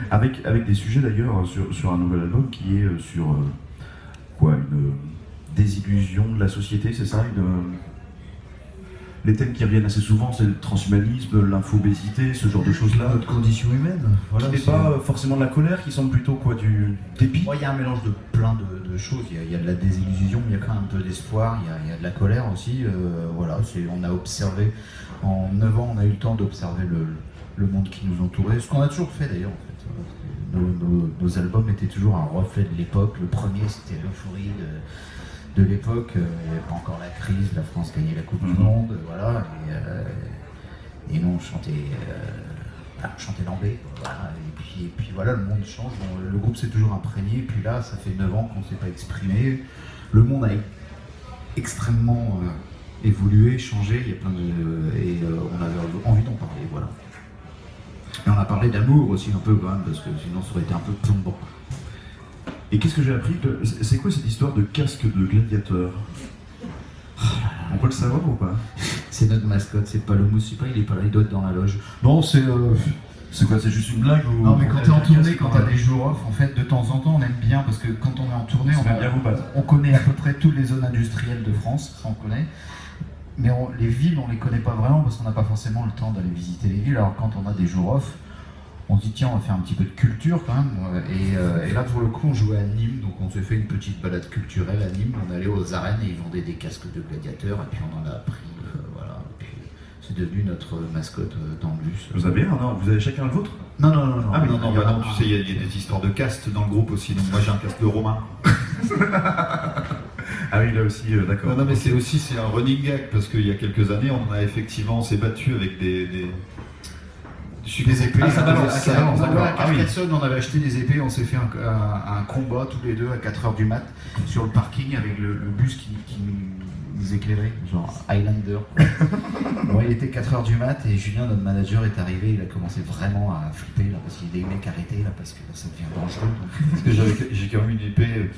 Avec des sujets d'ailleurs sur un nouvel album qui est sur quoi, une désillusion de la société, c'est ça les thèmes qui reviennent assez souvent, c'est le transhumanisme, l'infobésité, ce genre de choses-là. Notre condition humaine. Voilà, Qui n'est pas forcément de la colère, qui semble plutôt quoi, du dépit. Il y a un mélange de plein de choses. Il y a de la désillusion, il y a quand même un peu d'espoir, il y a de la colère aussi. Voilà, on a observé, en 9 ans, on a eu le temps d'observer le monde qui nous entourait. Ce qu'on a toujours fait d'ailleurs, en fait. Nos albums étaient toujours un reflet de l'époque. Le premier, c'était l'euphorie de l'époque, il n'y avait pas encore la crise, la France gagnait la Coupe du Monde, voilà, et nous on chantait l'anglais, voilà, et puis voilà, le monde change, le groupe s'est toujours imprégné, et puis là, ça fait 9 ans qu'on ne s'est pas exprimé, le monde a extrêmement évolué, changé, il y a plein on avait envie d'en parler, voilà. Et on a parlé d'amour aussi un peu quand même, parce que sinon ça aurait été un peu plombant. Et qu'est-ce que j'ai appris c'est quoi cette histoire de casque de gladiateur? On peut le savoir ou pas? C'est notre mascotte, c'est pas le Moussipa, il est pas là, il doit être dans la loge. Non, c'est quoi, c'est juste une blague ou... Non mais quand t'es en tournée, quand t'as des jours off, en fait de temps en temps on aime bien, parce que quand on est en tournée, on connaît à peu près toutes les zones industrielles de France, ça on connaît. Mais les villes, on les connaît pas vraiment parce qu'on n'a pas forcément le temps d'aller visiter les villes. Alors quand on a des jours off, on se dit tiens, on va faire un petit peu de culture quand même. Et là pour le coup on jouait à Nîmes, donc on s'est fait une petite balade culturelle à Nîmes. On allait aux arènes et ils vendaient des casques de gladiateurs et puis on en a pris, voilà. Et puis c'est devenu notre mascotte dans le bus. Vous avez un, non? Vous avez chacun le vôtre? Non. Ah mais non, tu sais, il y a des histoires de castes dans le groupe aussi, donc moi j'ai un casque de Romain. Ah oui, là aussi, d'accord. Non mais c'est un running gag, parce qu'il y a quelques années, on s'est battu avec des épées. Ah, ça balance, d'accord. À Carcassonne, on avait acheté des épées, on s'est fait un combat tous les deux à 4h du mat sur le parking avec le bus qui nous éclairait, genre Highlander. Bon, il était 4h du mat et Julien, notre manager, est arrivé, il a commencé vraiment à flipper là, parce qu'il y a des mecs arrêtés là, parce que ça devient dangereux. Parce que j'ai quand même une épée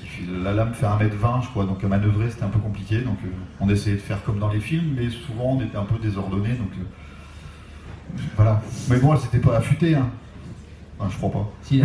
la lame fait 1m20 je crois, donc à manœuvrer c'était un peu compliqué, donc on essayait de faire comme dans les films, mais souvent on était un peu désordonné, donc voilà. Mais bon, elle s'était pas affûtée, hein. Enfin, je crois pas. Si,